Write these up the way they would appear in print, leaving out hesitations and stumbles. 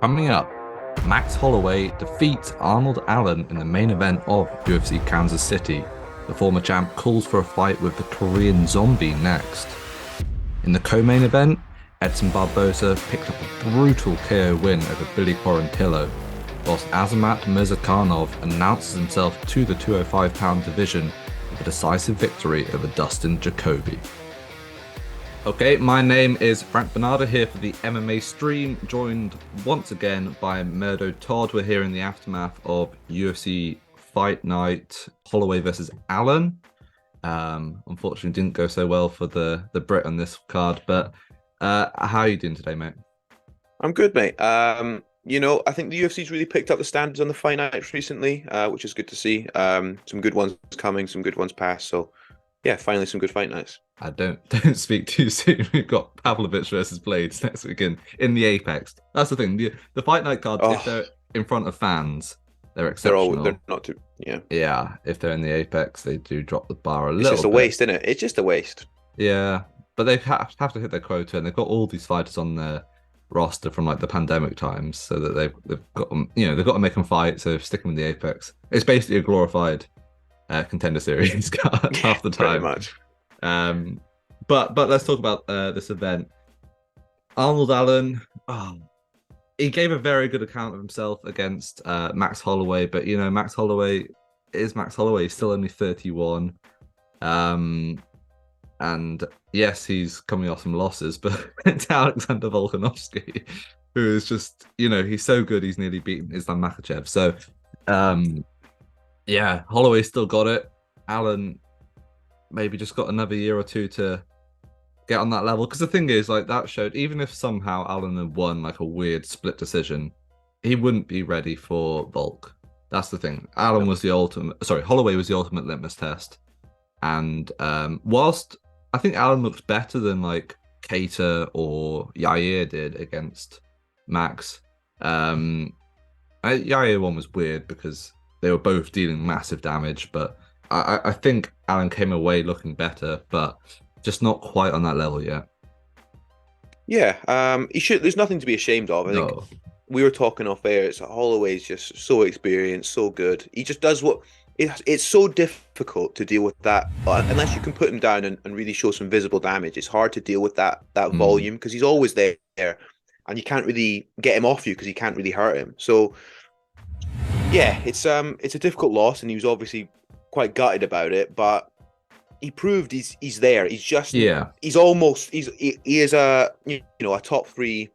Coming up, Max Holloway defeats Arnold Allen in the main event of UFC Kansas City. The former champ calls for a fight with the Korean Zombie next. In the co-main event, Edson Barboza picked up a brutal KO win over Billy Quarnatillo, whilst Azamat Murzakanov announces himself to the 205-pound division with a decisive victory over Dustin Jacoby. Okay, my name is Frank Bernardo here for the MMA stream, joined once again by Murdo Todd. We're here in the aftermath of UFC Fight Night Holloway versus Allen. Unfortunately, didn't go so well for the Brit on this card, but how are you doing today, mate? I'm good, mate. I think the UFC's really picked up the standards on the fight nights recently, which is good to see. Some good ones coming, some good ones past. So, yeah, finally some good fight nights. I don't speak too soon. We've got Pavlovich versus Blades next weekend in the Apex. That's the thing. The fight night cards, if they're in front of fans, they're exceptional. They're not too, yeah. Yeah, if they're in the Apex, they do drop the bar a little bit. It's just a waste, isn't it? It's just a waste. Yeah, but they have to hit their quota, and they've got all these fighters on their roster from like the pandemic times, so that they've got them, they've got to make them fight. So stick them in the Apex. It's basically a glorified contender series card half the time. Pretty much. But let's talk about this event. Arnold Allen, he gave a very good account of himself against Max Holloway, but Max Holloway is Max Holloway. He's still only 31. And yes, he's coming off some losses, but to Alexander Volkanovski, who is just, he's so good, he's nearly beaten Islam Makhachev. So, yeah, Holloway still got it. Allen maybe just got another year or two to get on that level. Because the thing is, like, that showed, even if somehow Allen had won like a weird split decision, he wouldn't be ready for Volk. That's the thing. Holloway was the ultimate litmus test. And whilst I think Allen looked better than like Keita or Yair did against Max, Yair one was weird because they were both dealing massive damage, but I think Allen came away looking better, but just not quite on that level yet. Yeah, he should. There's nothing to be ashamed of. I think we were talking off air. It's like Holloway's just so experienced, so good. He just does what. It's so difficult to deal with that unless you can put him down and really show some visible damage. It's hard to deal with that volume because he's always there, and you can't really get him off you because he can't really hurt him. So yeah, it's a difficult loss, and he was obviously quite gutted about it, but he proved he's there. He's just he is a a top 3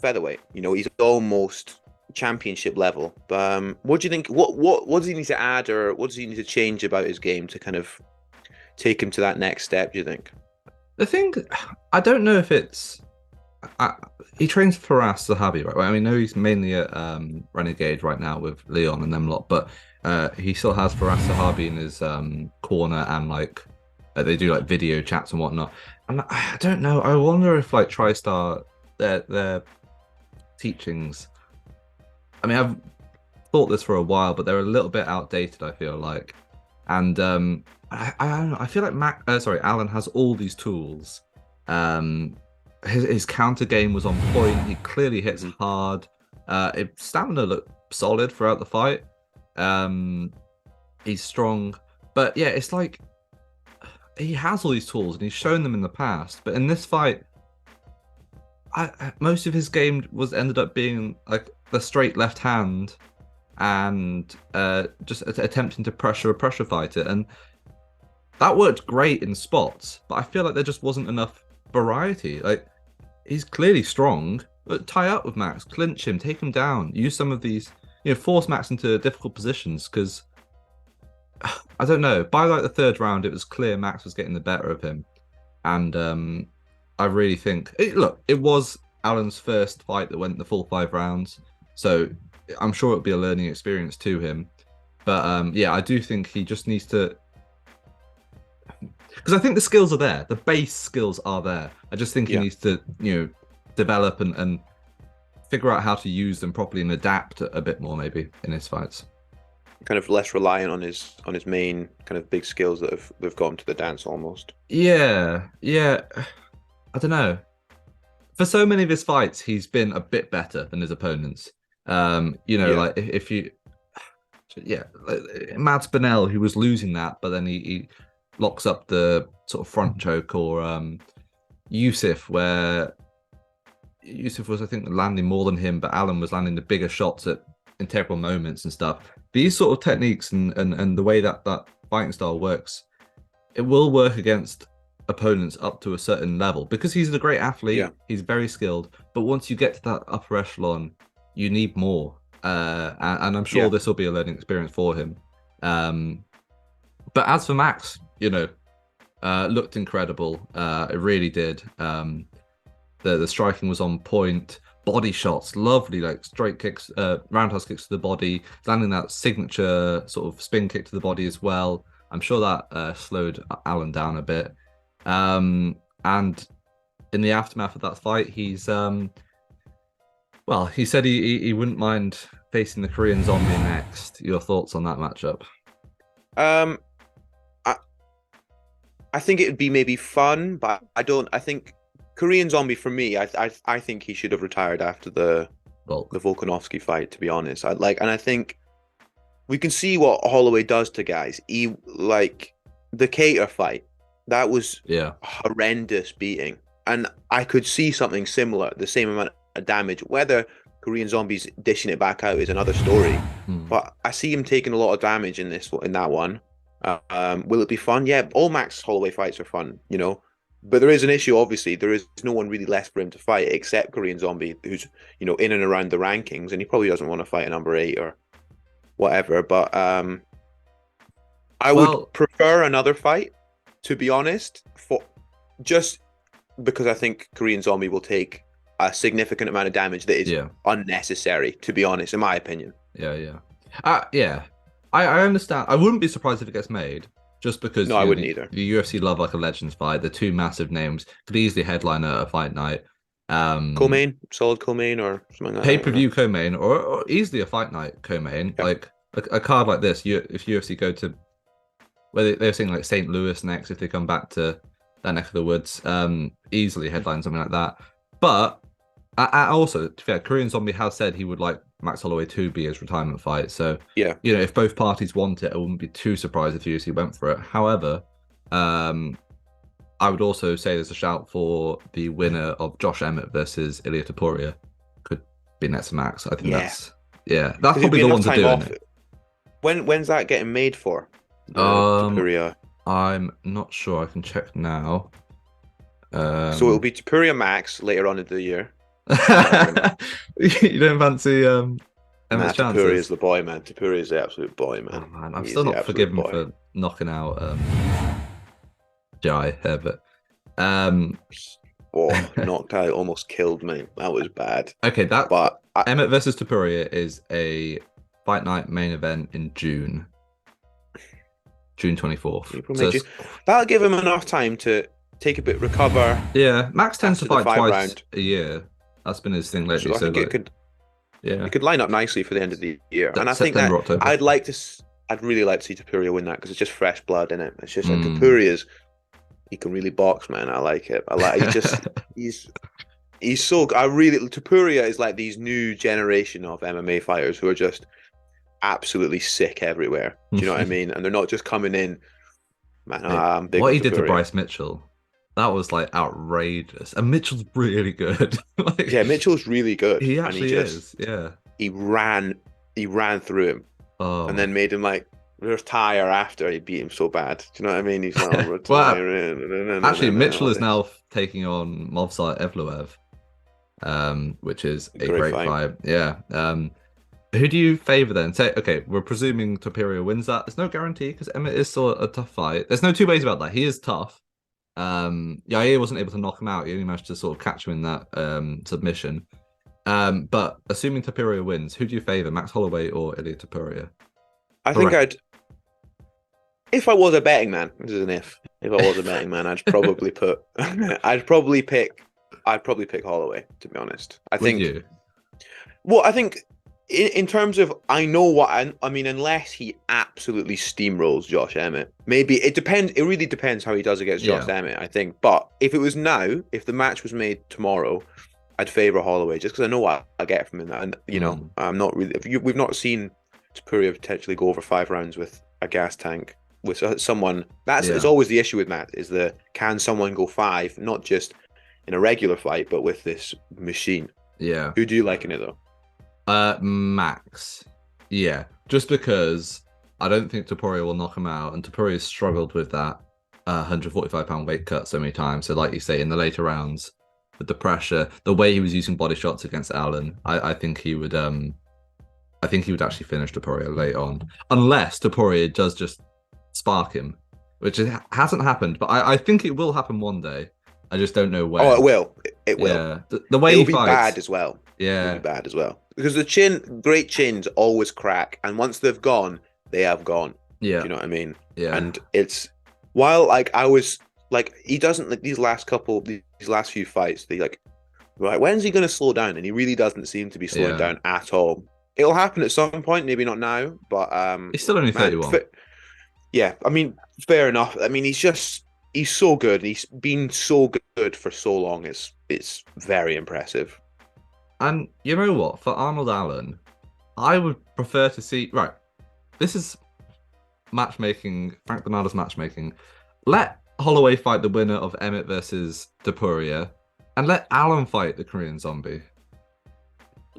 featherweight. He's almost championship level. What do you think? What does he need to add, or what does he need to change about his game to kind of take him to that next step? Do you think? The thing, I don't know if it's. He trains Faraz Zahabi, right? I mean, no, he's mainly at Renegade right now with Leon and them lot, but he still has Faraz Zahabi in his corner, and like they do like video chats and whatnot. And I don't know. I wonder if like TriStar their teachings. I mean, I've thought this for a while, but they're a little bit outdated, I feel like. And I don't know. I feel like Allen has all these tools. His counter game was on point. He clearly hits hard. His stamina looked solid throughout the fight. He's strong. But yeah, it's like he has all these tools and he's shown them in the past. But in this fight, most of his game ended up being like the straight left hand and just attempting to pressure a pressure fighter, and that worked great in spots, but I feel like there just wasn't enough variety. Like, he's clearly strong, but tie up with Max, clinch him, take him down, use some of these, force Max into difficult positions, because I don't know, by like the third round it was clear Max was getting the better of him. And I really think it was Allen's first fight that went the full 5 rounds, so I'm sure it'll be a learning experience to him. But yeah, I do think he just needs to, because I think the skills are there, the base skills are there. I just think he needs to, develop and figure out how to use them properly and adapt a bit more maybe in his fights. Kind of less reliant on his main kind of big skills that have gone to the dance almost. Yeah. I don't know. for so many of his fights, he's been a bit better than his opponents. Like if you, like Mads Bennell, who was losing that, but then he locks up the sort of front choke, or Yusuf, where Yusuf was, I think, landing more than him, but Allen was landing the bigger shots at integral moments and stuff. These sort of techniques and the way that fighting style works, it will work against opponents up to a certain level because he's a great athlete. Yeah. He's very skilled, but once you get to that upper echelon, you need more. And I'm sure this will be a learning experience for him. But as for Max, looked incredible. It really did. The striking was on point. Body shots, lovely, like straight kicks, roundhouse kicks to the body, landing that signature sort of spin kick to the body as well. I'm sure that slowed Allen down a bit. And in the aftermath of that fight, he said he wouldn't mind facing the Korean Zombie next. Your thoughts on that matchup? I think it would be maybe fun, but I think Korean Zombie, for me, I think he should have retired after the Volkanovski fight, to be honest. And I think we can see what Holloway does to guys. The Cater fight, that was horrendous beating. And I could see something similar, the same amount of damage. Whether Korean Zombie's dishing it back out is another story. But I see him taking a lot of damage in that one. Will it be fun? Yeah, all Max Holloway fights are fun, But there is an issue, obviously. There is no one really left for him to fight except Korean Zombie, who's, in and around the rankings, and he probably doesn't want to fight a number 8 or whatever. But I would prefer another fight, to be honest, just because I think Korean Zombie will take a significant amount of damage that is unnecessary, to be honest, in my opinion. Yeah. I understand. I wouldn't be surprised if it gets made. Just because I wouldn't either. The UFC love like a Legends fight. The two massive names could easily headline a fight night. Co-main, solid co-main or something like that. Pay-per-view co-main or easily a fight night co-main. Yep. Like a card like this, if UFC go to where they're saying like St. Louis next, if they come back to that neck of the woods, easily headline something like that. But I also, to be fair, Korean Zombie has said he would like Max Holloway to be his retirement fight. So, if both parties want it, I wouldn't be too surprised if UFC went for it. However, I would also say there's a shout for the winner of Josh Emmett versus Ilia Topuria. Could be next to Max. I think that's probably the one to do it. When's that getting made for? Topuria? I'm not sure. I can check now. So it'll be Topuria Max later on in the year. You don't fancy Emmett's chances? Topuria is the boy, man. Topuria is the absolute boy, man. Oh, man. I'm still not forgiven for knocking out Jai Herbert. Knocked out, almost killed me. That was bad. Okay, Emmett versus Topuria is a fight night main event in June 24th. So that'll give him enough time to take a bit, recover. Yeah, Max tends to fight twice a year. That's been his thing lately. So I think it could line up nicely for the end of the year. And I think that October. I'd really like to see Topuria win that because it's just fresh blood in it. It's just like Topuria's, he can really box, man. I like it. He's so. Topuria is like these new generation of MMA fighters who are just absolutely sick everywhere. Do you know what I mean? And they're not just coming in. Man, I'm big. What he did to Bryce Mitchell. That was like outrageous. And Mitchell's really good. Mitchell's really good. He actually is. Yeah. He ran through him. Oh. And then made him like retire after he beat him so bad. Do you know what I mean? He's like, retiring. Actually, Mitchell is now taking on Movsar Evloev, which is a great fight. Yeah. Who do you favour then? Say, okay, we're presuming Topuria wins that. There's no guarantee because Emmett is still a tough fight. There's no two ways about that. He is tough. Yair wasn't able to knock him out. He only managed to sort of catch him in that submission. But assuming Topuria wins, who do you favour, Max Holloway or Ilia Topuria? I think if I was a betting man, this is an if I was a betting man, I'd probably pick Holloway, to be honest. I think in terms of, I know what I mean, unless he absolutely steamrolls Josh Emmett, maybe it depends. It really depends how he does against Josh Emmett, I think. But if it was now, if the match was made tomorrow, I'd favor Holloway just because I know what I get from him, and I'm not really. We've not seen Topuria potentially go over 5 rounds with a gas tank with someone. It's always the issue with Matt is can someone go 5, not just in a regular fight, but with this machine. Yeah. Who do you like in it though? Max. Yeah, just because I don't think Topuria will knock him out, and Topuria struggled with that 145-pound weight cut so many times. So, like you say, in the later rounds, with the pressure, the way he was using body shots against Allen, I think he would. I think he would actually finish Topuria late on, unless Topuria does just spark him, which hasn't happened. But I think it will happen one day. I just don't know when. Oh, it will. It will. Yeah. The way it'll he be fights, bad as well. Yeah, it'll be bad as well because great chins always crack, and once they've gone, they have gone. Yeah, do you know what I mean? Yeah, and it's while I was he doesn't these last few fights. They right, when's he going to slow down? And he really doesn't seem to be slowing down at all. It'll happen at some point, maybe not now, but he's still only 31. Yeah, I mean, fair enough. I mean, he's so good. He's been so good for so long. It's very impressive. And you know what? For Arnold Allen, I would prefer to see... Right, this is matchmaking, Frank Bernardo's matchmaking. Let Holloway fight the winner of Emmett versus Topuria, and let Allen fight the Korean Zombie.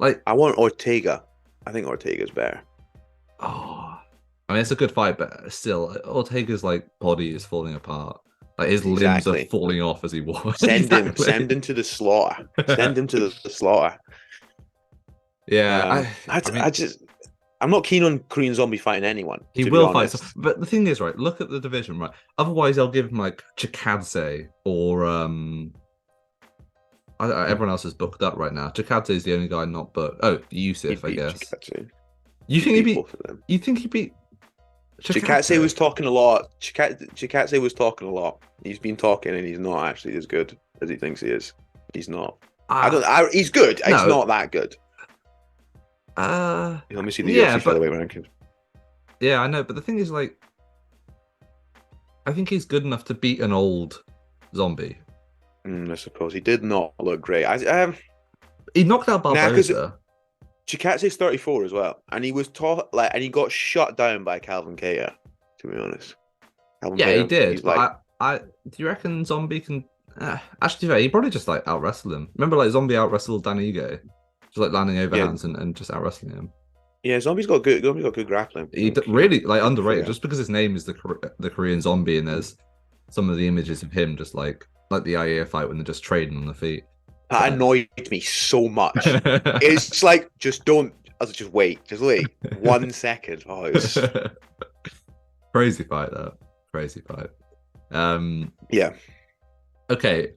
I want Ortega. I think Ortega's better. Oh, I mean, it's a good fight, but still, Ortega's body is falling apart. His limbs are falling off as he walks. Send him to the slaughter. Send him to the slaughter. Yeah, I'm not keen on Korean Zombie fighting anyone. He will fight, but the thing is, right? Look at the division, right? Otherwise, they'll give him Chikadze or everyone else is booked up right now. Chikadze is the only guy not booked. Oh, Yusuf, I guess. Chikadze. You think he beat? You think he beat? Chikadze was talking a lot. Chikadze was talking a lot. He's been talking, and he's not actually as good as he thinks he is. He's not. He's good. No. It's not that good. Let me see the UFC featherweight rankings. Yeah, I know, but the thing is, I think he's good enough to beat an old zombie. I suppose he did not look great. He knocked out Barboza. Chikadze's 34 as well, and he was and he got shut down by Calvin Keita. To be honest, he did. Do you reckon Zombie can? Actually, he probably just out wrestle him. Remember, Zombie out wrestled Dan Ige, just landing overhands and just out wrestling him. Yeah, Zombie's got good grappling. He really underrated just because his name is the Korean Zombie, and there's some of the images of him just like the Ilia fight when they're just trading on the feet. That annoyed me so much. It's just wait 1 second. Oh, it was crazy fight. That crazy fight. Yeah. Okay.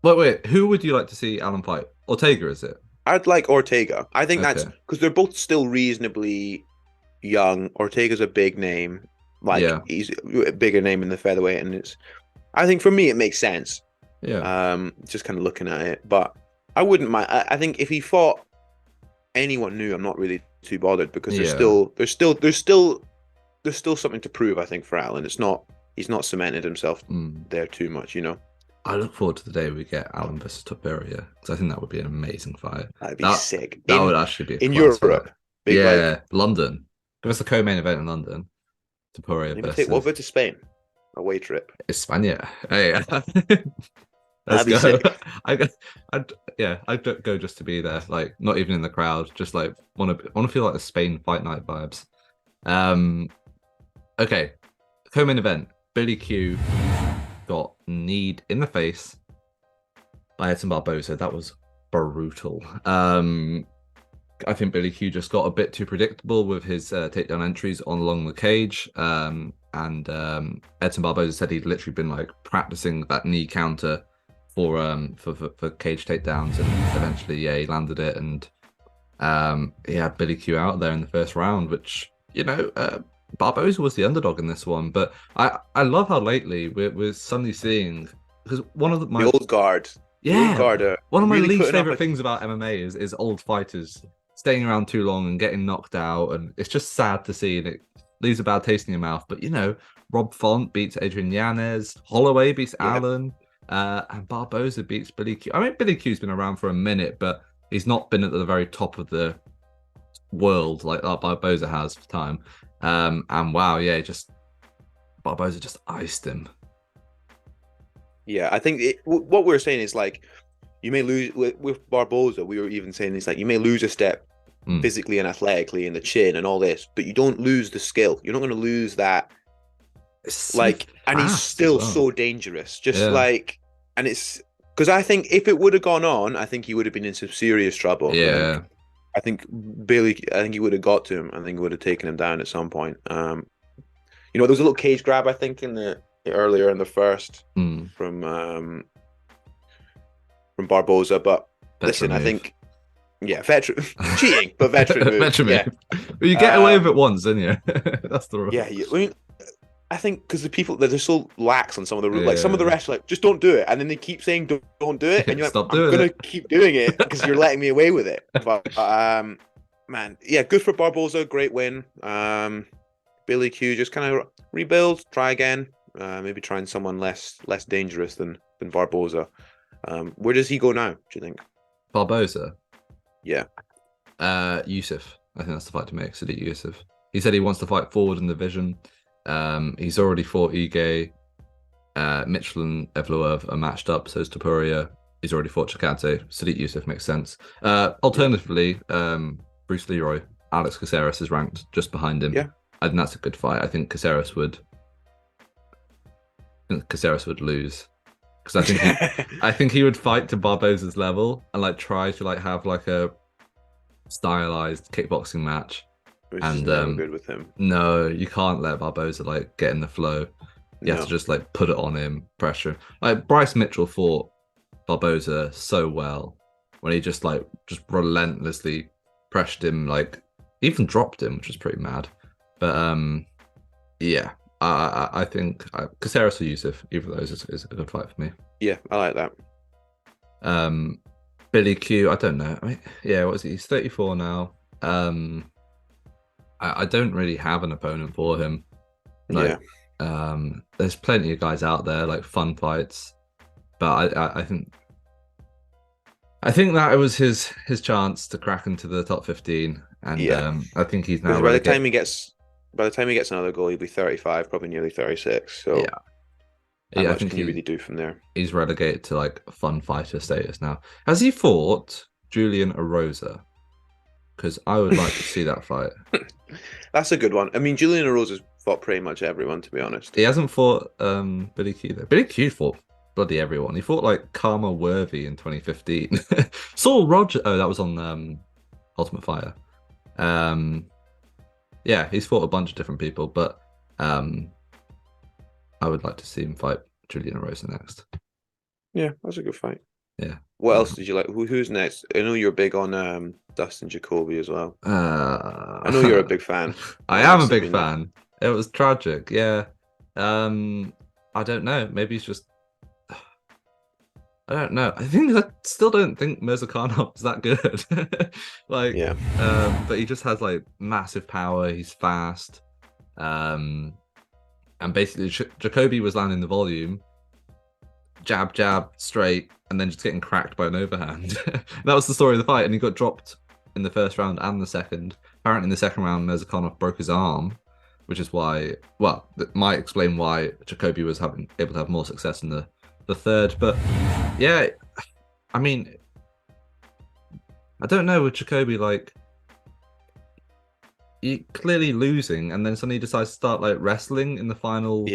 Wait. Who would you like to see Allen fight? Ortega, is it? I'd like Ortega. I think that's because they're both still reasonably young. Ortega's a big name. He's a bigger name in the featherweight, and I think for me it makes sense. Yeah. Just kind of looking at it, but I wouldn't mind. I think if he fought anyone new, I'm not really too bothered because there's still something to prove. I think for Allen, he's not cemented himself there too much. I look forward to the day we get Allen versus Topuria because I think that would be an amazing fight. That'd be sick. That would actually be in Europe. London. Give us the co-main event in London. Topuria versus. What about to Spain? Away trip. España. Hey. Let's go. I'd go just to be there, not even in the crowd, just want to feel like the Spain fight night vibes. Okay, co-main event. Billy Q got kneed in the face by Edson Barboza. That was brutal. I think Billy Q just got a bit too predictable with his takedown entries along the cage. And Edson Barboza said he'd literally been practicing that knee counter for cage takedowns, and eventually he landed it, and he had Billy Q out there in the first round, which Barboza was the underdog in this one. But I love how lately we're suddenly seeing, because one of the old guard. Yeah, old guard one of my really least favorite things about MMA is old fighters staying around too long and getting knocked out, and it's just sad to see, and it leaves a bad taste in your mouth. But Rob Font beats Adrian Yanez, Holloway beats Allen, and Barboza beats Billy Q. I mean, Billy Q's been around for a minute, but he's not been at the very top of the world like Barboza has for time. And wow, yeah, Barboza just iced him. Yeah, I think what we're saying is like, you may lose with Barboza. We were even saying it's like you may lose a step physically and athletically in the chin and all this, but you don't lose the skill. You're not going to lose that. And he's still so dangerous. And it's because I think if it would have gone on, I think he would have been in some serious trouble. Yeah, I think he would have got to him. I think he would have taken him down at some point. There was a little cage grab, I think, earlier in the first from Barboza, but listen, I think, veteran cheating, but veteran move. Veteran move. Well, you get away with it once, didn't you? That's the rule. Yeah. I mean, I think because the people they're so lax on some of the rules, like some of the refs are like, just don't do it, and then they keep saying don't do it, and you're like, I'm gonna keep doing it because you're letting me away with it. But man, good for Barboza, great win. Billy Q just kind of rebuild, try again, maybe trying someone less dangerous than Barboza. Where does he go now, do you think? Barboza? Yeah. Yusuf. I think that's the fight to make, Sadiq Yusuf. He said he wants to fight forward in the division. He's already fought Ige. Mitchell and Evloev are matched up, so is Topuria. He's already fought Chikadze. Sadiq Yusuf makes sense. Alternatively, Bruce Leroy, Alex Caceres is ranked just behind him. Yeah. I think that's a good fight. I think Caceres would lose. Because I think he would fight to Barboza's level and like try to like have like a stylized kickboxing match. Which is never good with him. No, you can't let Barboza like get in the flow. You have to just like put it on him, pressure. Like Bryce Mitchell fought Barboza so well when he just relentlessly pressured him, like even dropped him, which was pretty mad. But I think Caceres or Yusuf, either of those is a good fight for me. Yeah, I like that. Billy Q, I don't know. I mean, what is he? He's 34 now. I don't really have an opponent for him. There's plenty of guys out there, like fun fights, but I think that it was his chance to crack into the top 15, and I think he's now. By the time he gets another goal, he'll be 35, probably nearly 36. So I think he really do from there. He's relegated to like fun fighter status now. Has he fought Julian Erosa? Because I would like to see that fight. That's a good one. I mean, Julian Erosa's fought pretty much everyone, to be honest. He hasn't fought Billy Q though. Billy Q fought bloody everyone. He fought like Karma Worthy in 2015. Saul Roger. Oh, that was on Ultimate Fighter. He's fought a bunch of different people, but I would like to see him fight Julian Erosa next. Yeah, that's a good fight. Yeah. What else did you like? Who's next? I know you're big on Dustin Jacoby as well. I know you're a big fan. I am a big fan. It was tragic. Yeah. I don't know. Maybe it's just. I don't know. I still don't think Murzakanov is that good. But he just has like massive power. He's fast. And basically, Jacoby was landing the volume. Jab, straight, and then just getting cracked by an overhand. That was the story of the fight, and he got dropped in the first round and the second. Apparently in the second round, Murzakanov broke his arm, which is why, that might explain why Jacoby was able to have more success in the third. But yeah, I mean, I don't know with Jacoby, like, he clearly losing, and then suddenly he decides to start like wrestling in the final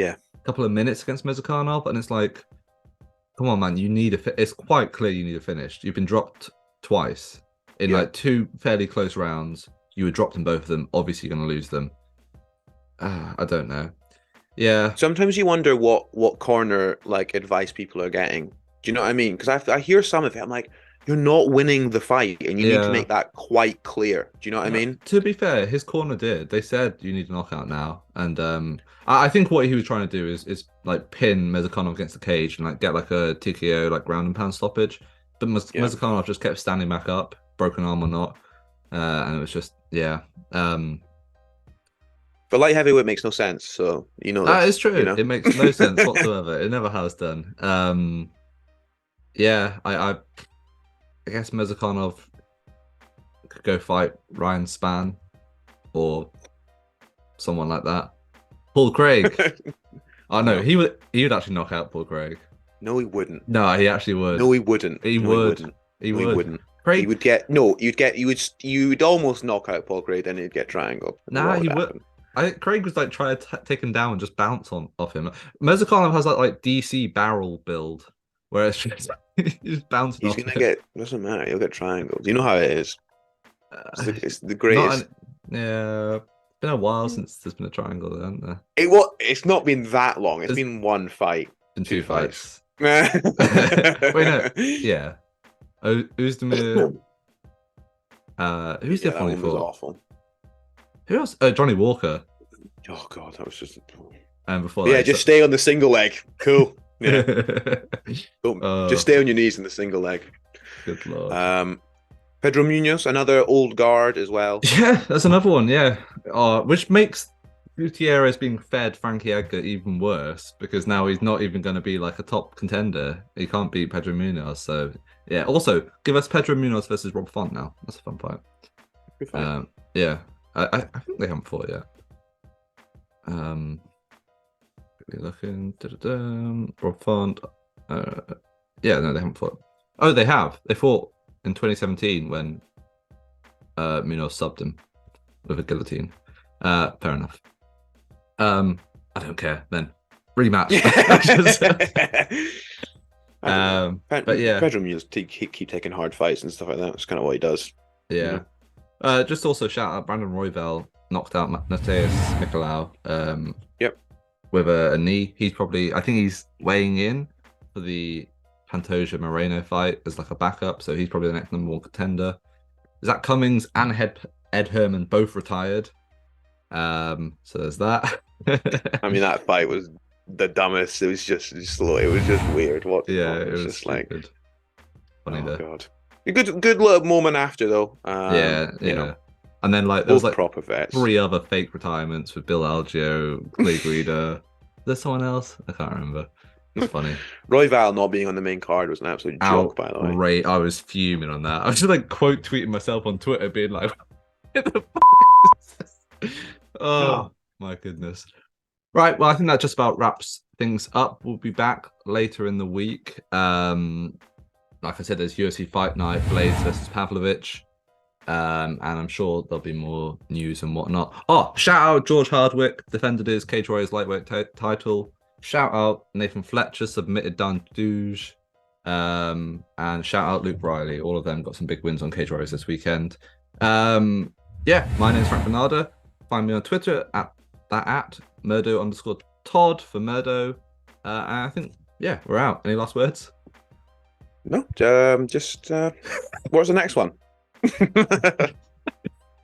couple of minutes against Murzakanov, and it's like, come on, man, it's quite clear you need a finish. You've been dropped twice in like two fairly close rounds. You were dropped in both of them. Obviously, you're going to lose them. I don't know. Yeah. Sometimes you wonder what corner like advice people are getting. Do you know what I mean? Because I hear some of it. I'm like, you're not winning the fight, and you need to make that quite clear. Do you know what I mean? To be fair, his corner did. They said you need a knockout now, and I think what he was trying to do is like pin Murzakanov against the cage and like get like a TKO, like ground and pound stoppage. But Murzakanov just kept standing back up, broken arm or not. And it was just, yeah. But light heavyweight makes no sense, so you know That this. is true. You know? It makes no sense whatsoever. It never has done. Yeah, I guess Murzakanov could go fight Ryan Spann or someone like that. Paul Craig. Oh no, No. he would actually knock out Paul Craig. No, he wouldn't. No, he actually would. No, he wouldn't. He No, would. He wouldn't. He No, would. He wouldn't. Craig. He would get no. You would almost knock out Paul Craig, then he'd get triangled. Nah, he would. I think Craig was like trying to take him down and just bounce off him. Murzakanov has that like DC barrel build where it's just bouncing off. He's gonna get. Doesn't matter. He'll get triangled. You know how it is. It's the greatest. Yeah, it's been a while since there's been a triangle, hasn't there? It's not been that long. It's been one fight. Been two fights. Wait, no. Yeah. Uzdemir. Who's the other one was awful. Who else? Johnny Walker. Oh god, that was just. And before yeah, that, just stay on the single leg. Cool. Yeah. Just stay on your knees in the single leg. Good lord. Pedro Munoz, another old guard as well. Yeah, that's another one. Yeah, which makes Gutierrez being fed Frankie Edgar even worse because now he's not even going to be like a top contender. He can't beat Pedro Munoz. So yeah. Also, give us Pedro Munoz versus Rob Font now. That's a fun fight. Good fight. Yeah, I think they haven't fought yet. Looking. Rob Font. Yeah, no, they haven't fought. Oh, they have. They fought in 2017 when Munoz subbed him with a guillotine. Fair enough. I don't care then. Rematch. But yeah, Pedro Munoz keep taking hard fights and stuff like that. That's kind of what he does. Yeah. Just also shout out Brandon Royval knocked out Mateus Nicolau. Yep. With a knee. He's probably. I think he's weighing in for the Pantoja Moreno fight as like a backup, so he's probably the next number one contender. Zach Cummings and Ed Herman both retired. So there's that. I mean, that fight was the dumbest. It was just weird. It was just stupid. Like funny though. God. A good little moment after though. You know, and then like there was like proper vets. 3 other fake retirements with Bill Algeo, Clay Guida. There's someone else? I can't remember. It's funny. Royval not being on the main card was an absolute joke, by the way. Great. I was fuming on that. I was just like quote tweeting myself on Twitter being like, what the fuck is this? Oh my goodness. Right, well I think that just about wraps things up. We'll be back later in the week. Like I said, there's UFC Fight Night, Blades versus Pavlovich. And I'm sure there'll be more news and whatnot. Oh, shout out George Hardwick, defended his Cage Warriors lightweight title. Shout out Nathan Fletcher, submitted Dan Douge. And shout out Luke Riley. All of them got some big wins on Cage Warriors this weekend. Yeah, my name's Frank Bernardo. Find me on Twitter at Murdo_Todd for Murdo. And I think, yeah, we're out. Any last words? No, just what's the next one?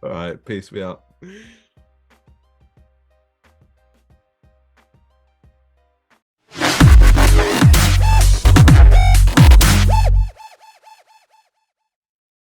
All right, peace. We out.